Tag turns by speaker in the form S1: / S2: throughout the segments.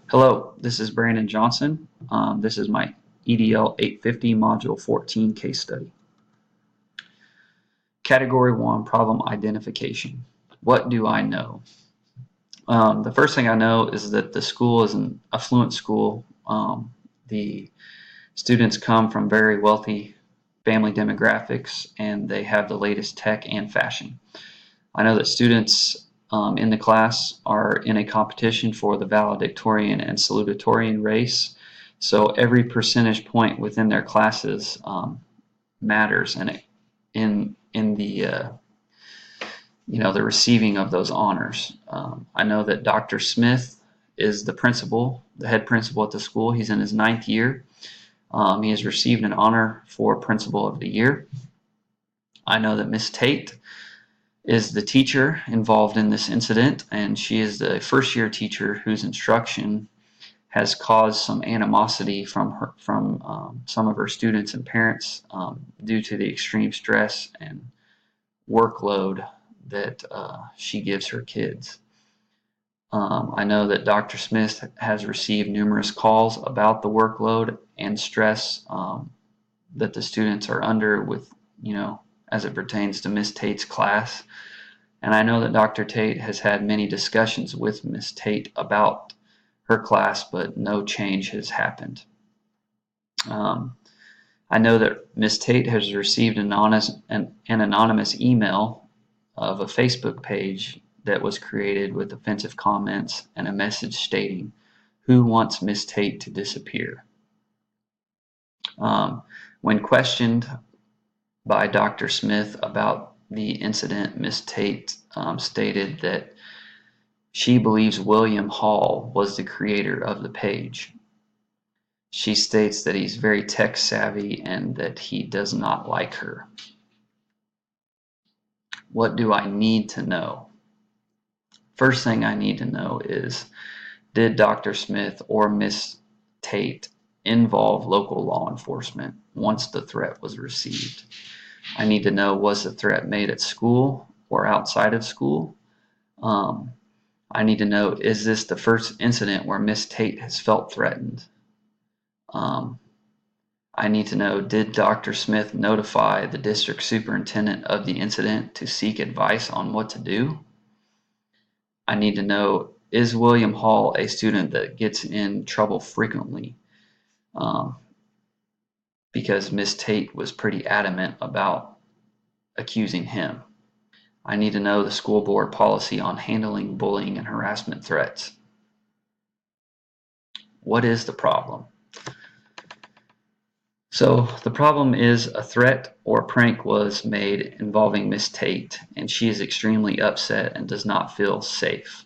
S1: Hello, this is Brandon Johnson. This is my EDL 850 Module 14 case study. Category 1, Problem Identification. What do I know? The first thing I know is that the school is an affluent school. The students come from very wealthy family demographics, and they have the latest tech and fashion. I know that students in the class are in a competition for the valedictorian and salutatorian race, so every percentage point within their classes matters, and in the the receiving of those honors. I know that Dr. Smith is the principal, the head principal at the school. He's in his 9th year. He has received an honor for Principal of the Year. I know that Miss Tate is the teacher involved in this incident, and she is the first-year teacher whose instruction has caused some animosity from some of her students and parents due to the extreme stress and workload that she gives her kids. I know that Dr. Smith has received numerous calls about the workload and stress that the students are under with, as it pertains to Miss Tate's class. And I know that Dr. Tate has had many discussions with Miss Tate about her class, but no change has happened. I know that Miss Tate has received an anonymous email of a Facebook page that was created with offensive comments and a message stating, "Who wants Miss Tate to disappear?" When questioned by Dr. Smith about the incident, Miss Tate stated that she believes William Hall was the creator of the page. She states that he's very tech savvy and that he does not like her. What do I need to know? First thing I need to know is, did Dr. Smith or Miss Tate involve local law enforcement once the threat was received? I need to know, was the threat made at school or outside of school? I need to know, is this the first incident where Miss Tate has felt threatened? I need to know, did Dr. Smith notify the district superintendent of the incident to seek advice on what to do? I need to know, is William Hall a student that gets in trouble frequently? Because Miss Tate was pretty adamant about accusing him. I need to know the school board policy on handling bullying and harassment threats. What is the problem? So the problem is a threat or prank was made involving Miss Tate, and she is extremely upset and does not feel safe.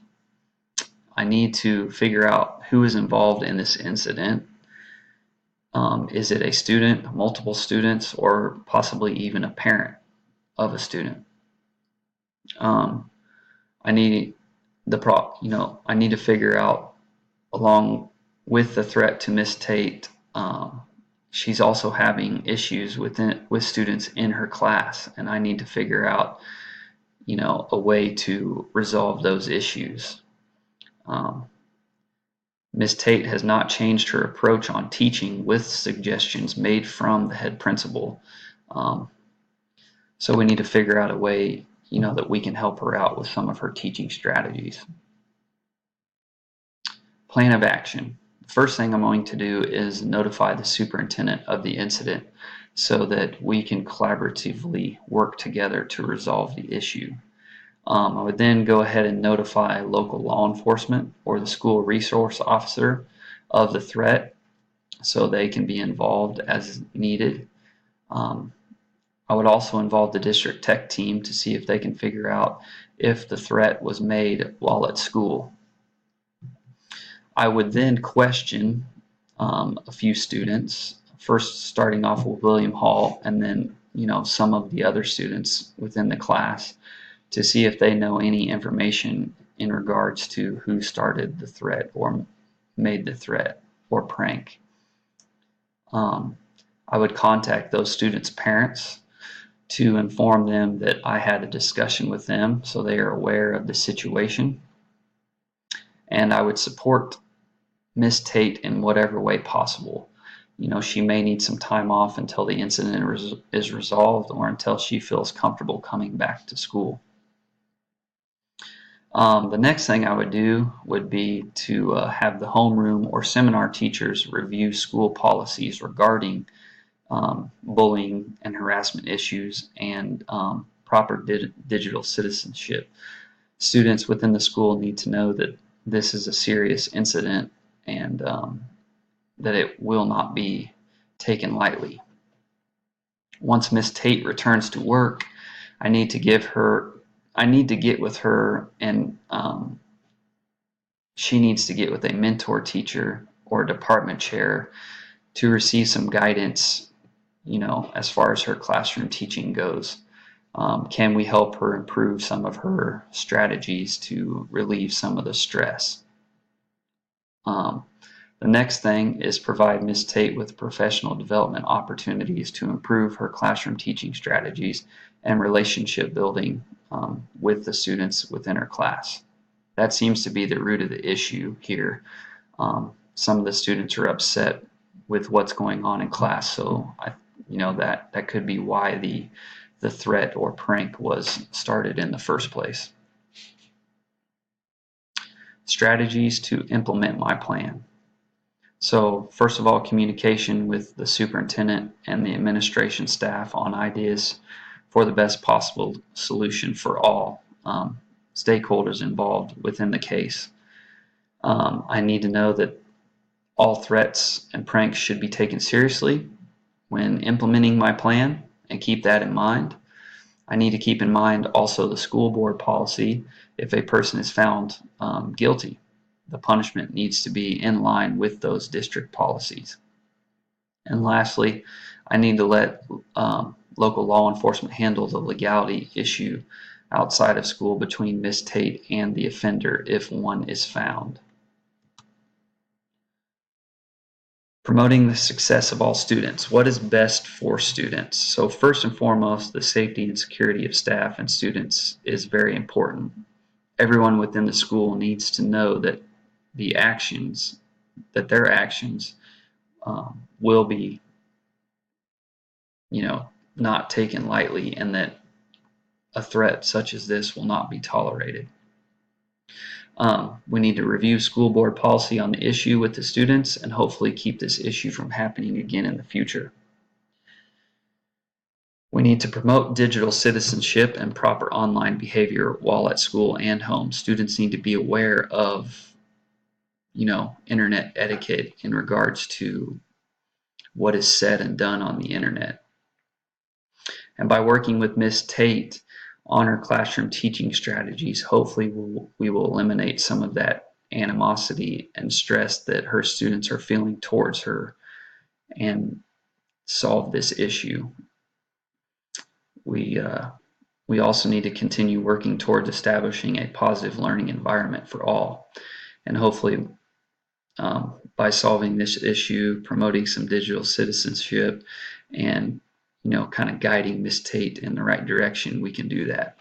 S1: I need to figure out who is involved in this incident. Is it a student, multiple students, or possibly even a parent of a student? I need I need to figure out, along with the threat to Miss Tate, she's also having issues with students in her class, and I need to figure out, a way to resolve those issues. Ms. Tate has not changed her approach on teaching with suggestions made from the head principal. So we need to figure out a way, that we can help her out with some of her teaching strategies. Plan of action. The first thing I'm going to do is notify the superintendent of the incident so that we can collaboratively work together to resolve the issue. I would then go ahead and notify local law enforcement or the school resource officer of the threat so they can be involved as needed. I would also involve the district tech team to see if they can figure out if the threat was made while at school. I would then question a few students, first starting off with William Hall and then some of the other students within the class, to see if they know any information in regards to who started the threat or made the threat or prank. I would contact those students' parents to inform them that I had a discussion with them so they are aware of the situation. And I would support Miss Tate in whatever way possible. She may need some time off until the incident is resolved or until she feels comfortable coming back to school. The next thing I would do would be to have the homeroom or seminar teachers review school policies regarding bullying and harassment issues and proper digital citizenship. Students within the school need to know that this is a serious incident and that it will not be taken lightly. Once Miss Tate returns to work, I need to get with her, and she needs to get with a mentor teacher or department chair to receive some guidance, as far as her classroom teaching goes. Can we help her improve some of her strategies to relieve some of the stress? The next thing is provide Ms. Tate with professional development opportunities to improve her classroom teaching strategies and relationship building with the students within her class. That seems to be the root of the issue here. Some of the students are upset with what's going on in class, so that could be why the threat or prank was started in the first place. Strategies to implement my plan. So first of all, communication with the superintendent and the administration staff on ideas for the best possible solution for all stakeholders involved within the case. I need to know that all threats and pranks should be taken seriously when implementing my plan, and keep that in mind. I need to keep in mind also the school board policy. If a person is found guilty, the punishment needs to be in line with those district policies. And lastly, I need to let local law enforcement handle the legality issue outside of school between Miss Tate and the offender if one is found. Promoting the success of all students. What is best for students? So first and foremost, the safety and security of staff and students is very important. Everyone within the school needs to know that their actions will be, not taken lightly, and that a threat such as this will not be tolerated. We need to review school board policy on the issue with the students and hopefully keep this issue from happening again in the future. We need to promote digital citizenship and proper online behavior while at school and home. Students need to be aware of, internet etiquette in regards to what is said and done on the internet. And by working with Miss Tate on her classroom teaching strategies, hopefully we will eliminate some of that animosity and stress that her students are feeling towards her and solve this issue. We also need to continue working towards establishing a positive learning environment for all. And hopefully by solving this issue, promoting some digital citizenship, and kind of guiding Miss Tate in the right direction, we can do that.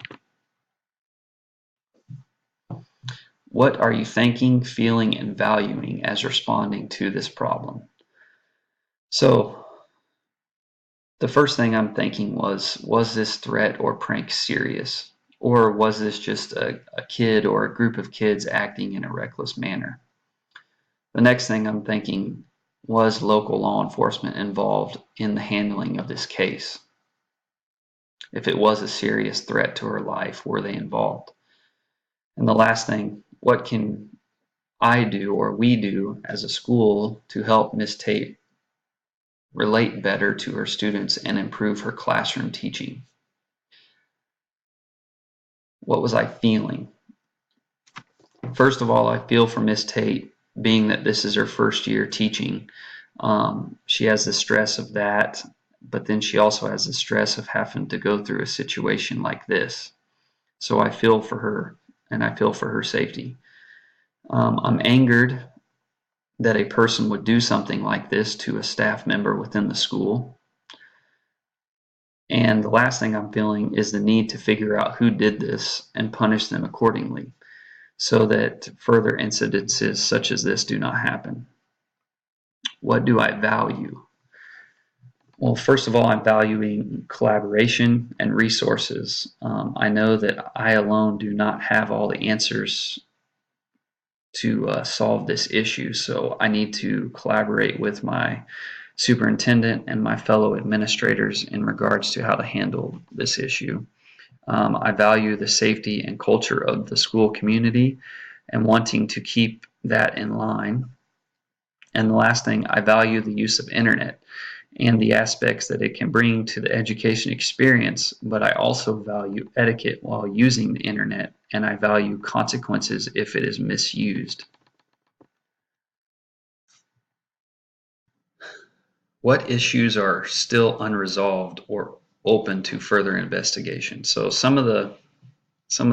S1: What are you thinking, feeling, and valuing as responding to this problem? So the first thing I'm thinking was this threat or prank serious? Or was this just a kid or a group of kids acting in a reckless manner? The next thing I'm thinking, was local law enforcement involved in the handling of this case? If it was a serious threat to her life, were they involved? And the last thing, what can I do or we do as a school to help Miss Tate relate better to her students and improve her classroom teaching? What was I feeling? First of all, I feel for Miss Tate, being that this is her first year teaching. She has the stress of that, but then she also has the stress of having to go through a situation like this. So I feel for her, and I feel for her safety. I'm angered that a person would do something like this to a staff member within the school. And the last thing I'm feeling is the need to figure out who did this and punish them accordingly. so that further incidences such as this do not happen. What do I value? Well, first of all, I'm valuing collaboration and resources. I know that I alone do not have all the answers to solve this issue, so I need to collaborate with my superintendent and my fellow administrators in regards to how to handle this issue. I value the safety and culture of the school community and wanting to keep that in line. And the last thing, I value the use of internet and the aspects that it can bring to the education experience, but I also value etiquette while using the internet, and I value consequences if it is misused. What issues are still unresolved or open to further investigation? So some of the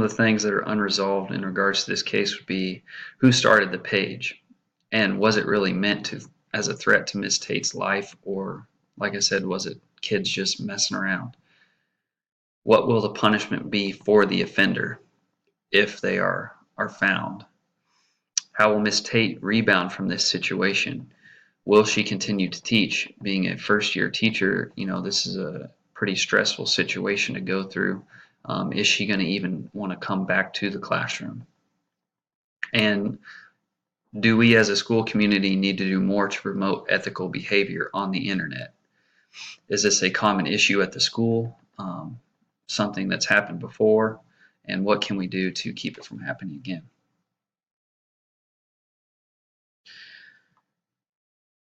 S1: things that are unresolved in regards to this case would be who started the page, and was it really meant to as a threat to Miss Tate's life, or like I said, was it kids just messing around? What will the punishment be for the offender if they are found? How will Miss Tate rebound from this situation? Will she continue to teach? Being a first year teacher, this is a pretty stressful situation to go through. Is she going to even want to come back to the classroom? And do we as a school community need to do more to promote ethical behavior on the internet? Is this a common issue at the school? Something that's happened before? And what can we do to keep it from happening again?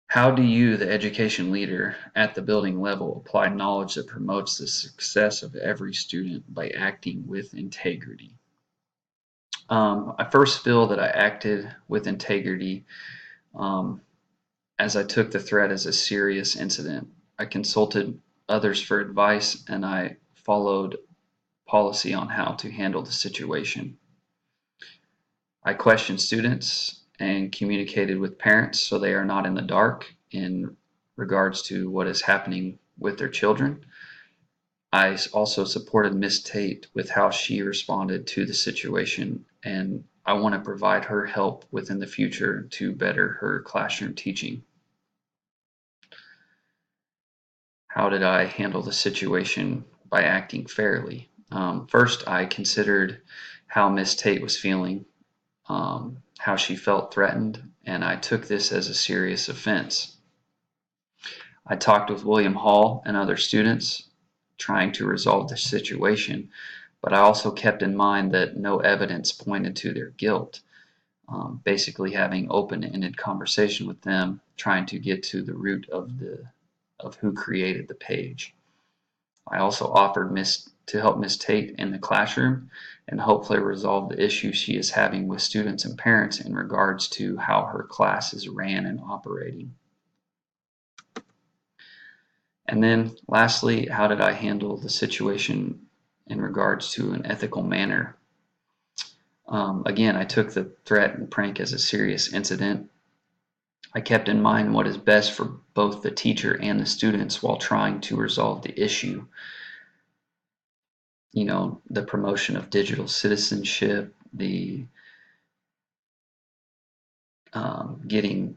S1: How do you, the education leader at the building level, apply knowledge that promotes the success of every student by acting with integrity? I first feel that I acted with integrity as I took the threat as a serious incident. I consulted others for advice and I followed policy on how to handle the situation. I questioned students and communicated with parents so they are not in the dark in regards to what is happening with their children. I also supported Miss Tate with how she responded to the situation, and I want to provide her help within the future to better her classroom teaching. How did I handle the situation by acting fairly? First, I considered how Miss Tate was feeling, how she felt threatened, and I took this as a serious offense. I talked with William Hall and other students trying to resolve the situation, but I also kept in mind that no evidence pointed to their guilt. Basically having open-ended conversation with them, trying to get to the root of who created the page. I also offered to help Miss Tate in the classroom and hopefully resolve the issue she is having with students and parents in regards to how her class is ran and operating. And then lastly, how did I handle the situation in regards to an ethical manner? Again, I took the threat and prank as a serious incident. I kept in mind what is best for both the teacher and the students while trying to resolve the issue. The promotion of digital citizenship, the getting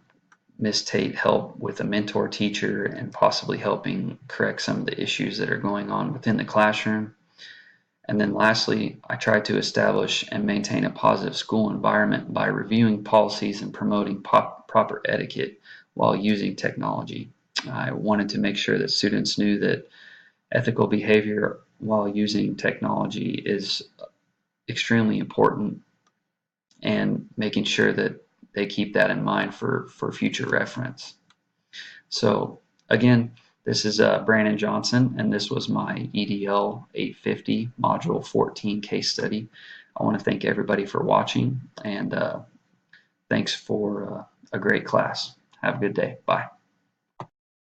S1: Miss Tate help with a mentor teacher and possibly helping correct some of the issues that are going on within the classroom. And then lastly, I tried to establish and maintain a positive school environment by reviewing policies and promoting proper etiquette while using technology. I wanted to make sure that students knew that ethical behavior while using technology is extremely important, and making sure that they keep that in mind for future reference. So again, this is Brandon Johnson, and this was my EDL 850 Module 14 case study. I want to thank everybody for watching, and thanks for a great class. Have a good day. Bye.